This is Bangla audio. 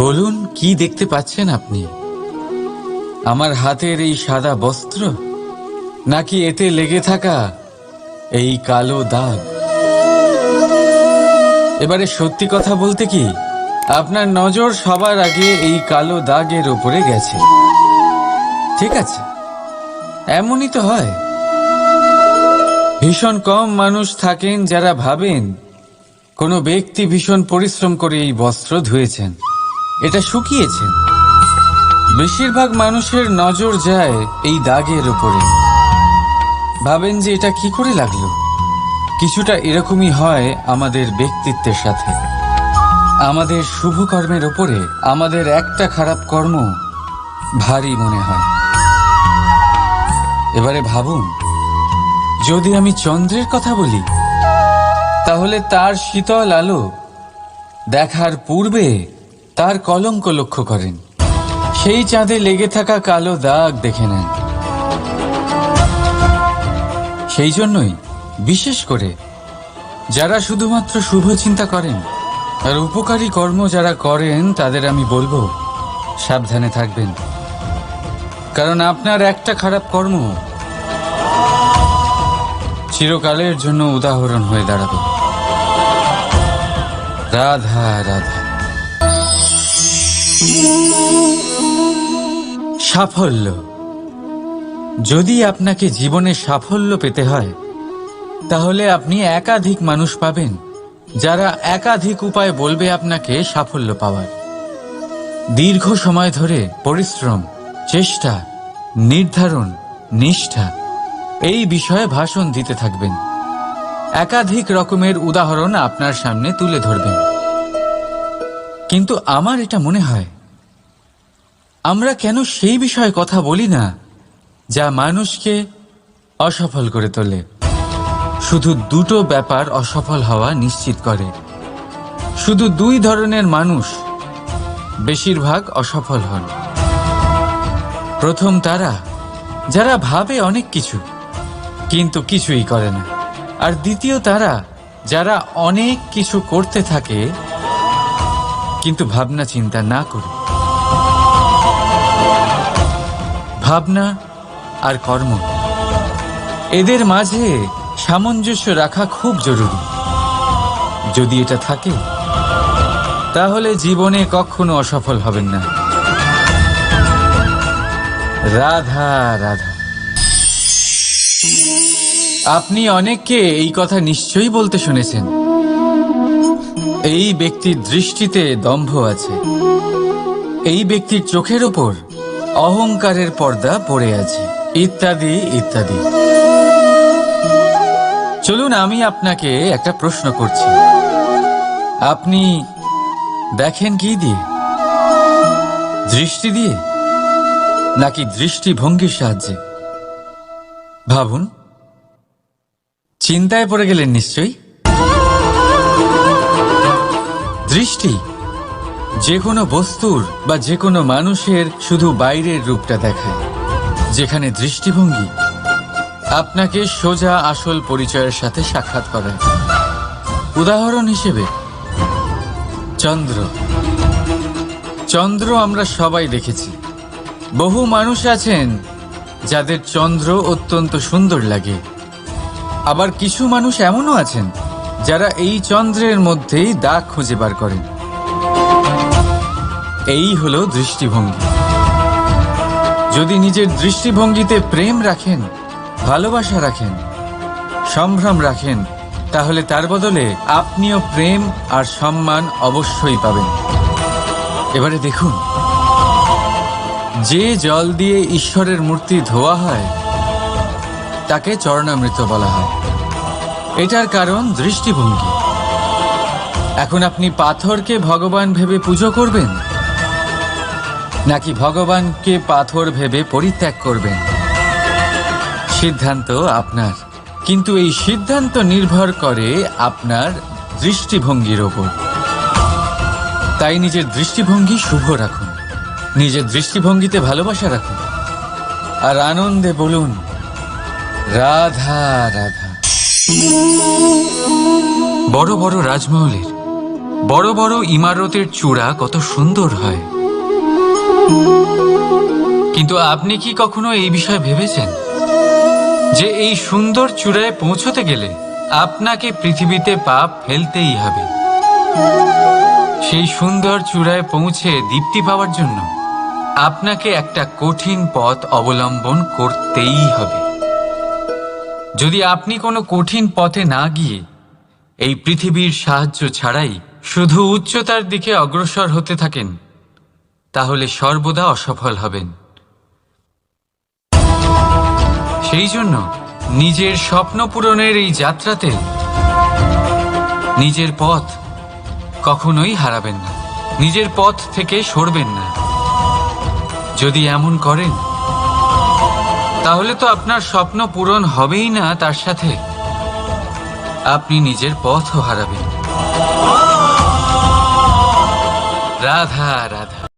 বলুন, কি দেখতে পাচ্ছেন আপনি? আমার হাতের এই সাদা বস্ত্র, নাকি এতে লেগে থাকা এই কালো দাগ? এবারে সত্যি কথা বলতে কি, আপনার নজর সবার আগে এই কালো দাগের উপরে গেছে। ঠিক আছে, এমনই তো হয়। ভীষণ কম মানুষ থাকেন যারা ভাবেন কোনো ব্যক্তি ভীষণ পরিশ্রম করে এই বস্ত্র ধুয়েছেন, এটা শুকিয়েছেন। বেশিরভাগ মানুষের নজর যায় এই দাগের উপরে, ভাবেন যে এটা কি করে লাগলো। কিছুটা এরকমই হয় আমাদের ব্যক্তিত্বের সাথে। আমাদের শুভ কর্মের ওপরে আমাদের একটা খারাপ কর্ম ভারী মনে হয়। এবারে ভাবুন, যদি আমি চন্দ্রের কথা বলি, তাহলে তার শীতল আলো দেখার পূর্বে তার কলঙ্ক লক্ষ্য করেন, সেই চাঁদে লেগে থাকা কালো দাগ দেখে নেন। সেই জন্যই বিশেষ করে যারা শুধুমাত্র শুভ চিন্তা করেন আর উপকারী কর্ম যারা করেন, তাদের আমি বলবো সাবধানে থাকবেন। কারণ আপনার একটা খারাপ কর্ম চিরকালের জন্য উদাহরণ হয়ে দাঁড়াবে। রাধা রাধা। সাফল্য। যদি আপনাকে জীবনে সাফল্য পেতে হয়, তাহলে আপনি একাধিক মানুষ পাবেন যারা একাধিক উপায় বলবে আপনাকে সাফল্য পাওয়ার। দীর্ঘ সময় ধরে পরিশ্রম, চেষ্টা, নির্ধারণ, নিষ্ঠা এই বিষয়ে ভাষণ দিতে থাকবেন। একাধিক রকমের উদাহরণ আপনার সামনে তুলে ধরবেন। কিন্তু আমার এটা মনে হয়, আমরা কেন সেই বিষয়ে কথা বলি না যা মানুষকে অসফল করে তোলে? শুধু দুটো ব্যাপার অসফল হওয়া নিশ্চিত করে। শুধু দুই ধরনের মানুষ বেশিরভাগ অসফল হন। প্রথম তারা যারা ভাবে অনেক কিছু কিন্তু কিছুই করে না। আর দ্বিতীয় তারা যারা অনেক কিছু করতে থাকে কিন্তু ভাবনা চিন্তা না করে। ভাবনা আর কর্ম, এদের মাঝে সামঞ্জস্য রাখা খুব জরুরি। যদি এটা থাকে, তাহলে জীবনে কখনো অসফল হবেন না। রাধা রাধা। আপনি অনেককে এই কথা নিশ্চয়ই বলতে শুনেছেন, এই ব্যক্তির দৃষ্টিতে দম্ভ আছে, এই ব্যক্তির চোখের ওপর অহংকারের পর্দা পড়ে আছে, ইত্যাদি ইত্যাদি। চলুন, আমি আপনাকে একটা প্রশ্ন করছি। আপনি দেখেন কি দিয়ে? দৃষ্টি দিয়ে নাকি দৃষ্টিভঙ্গির সাহায্যে? ভাবুন। চিন্তায় পড়ে গেলেন নিশ্চয়ই। দৃষ্টি যে কোনো বস্তুর বা যে কোনো মানুষের শুধু বাইরের রূপটা দেখায়, যেখানে দৃষ্টিভঙ্গি আপনাকে সোজা আসল পরিচয়ের সাথে সাক্ষাৎ করায়। উদাহরণ হিসেবে চন্দ্র। চন্দ্র আমরা সবাই দেখেছি। বহু মানুষ আছেন যাদের চন্দ্র অত্যন্ত সুন্দর লাগে। আবার কিছু মানুষ এমনও আছেন যারা এই চন্দ্রের মধ্যেই দাগ খুঁজে বার করেন। এই হলো দৃষ্টিভঙ্গি। যদি নিজের দৃষ্টিভঙ্গিতে প্রেম রাখেন, ভালোবাসা রাখেন, সম্ভ্রম রাখেন, তাহলে তার বদলে আপনিও প্রেম আর সম্মান অবশ্যই পাবেন। এবারে দেখুন, যে জল দিয়ে ঈশ্বরের মূর্তি ধোয়া হয় তাকে চরণামৃত বলা হয়। এটার কারণ দৃষ্টিভঙ্গি। এখন আপনি পাথরকে ভগবান ভেবে পুজো করবেন, নাকি ভগবানকে পাথর ভেবে পরিত্যাগ করবেন? সিদ্ধান্ত আপনার। কিন্তু এই সিদ্ধান্ত নির্ভর করে আপনার দৃষ্টিভঙ্গির ওপর। তাই নিজের দৃষ্টিভঙ্গি শুভ রাখুন, নিজের দৃষ্টিভঙ্গিতে ভালোবাসা রাখুন, আর আনন্দে বলুন রাধা রাধা। বড় বড় রাজমহলের বড় বড় ইমারতের চূড়া কত সুন্দর হয়, কিন্তু আপনি কি কখনো এই বিষয়ে ভেবেছেন যে এই সুন্দর চূড়ায় পৌঁছতে গেলে আপনাকে পৃথিবীতে পা ফেলতেই হবে? সেই সুন্দর চূড়ায় পৌঁছে দীপ্তি পাওয়ার জন্য আপনাকে একটা কঠিন পথ অবলম্বন করতেই হবে। যদি আপনি কোনো কঠিন পথে না গিয়ে এই পৃথিবীর সাহায্য ছাড়াই শুধু উচ্চতার দিকে অগ্রসর হতে থাকেন, তাহলে সর্বদা অসফল হবেন। সেই জন্য নিজের স্বপ্ন পূরণের এই যাত্রাতে নিজের পথ কখনোই হারাবেন না, নিজের পথ থেকে সরবেন না। যদি এমন করেন তাহলে তো আপনার স্বপ্ন পূরণ হবেই না, তার সাথে আপনি নিজের পথও হারাবেন। রাধা রাধা।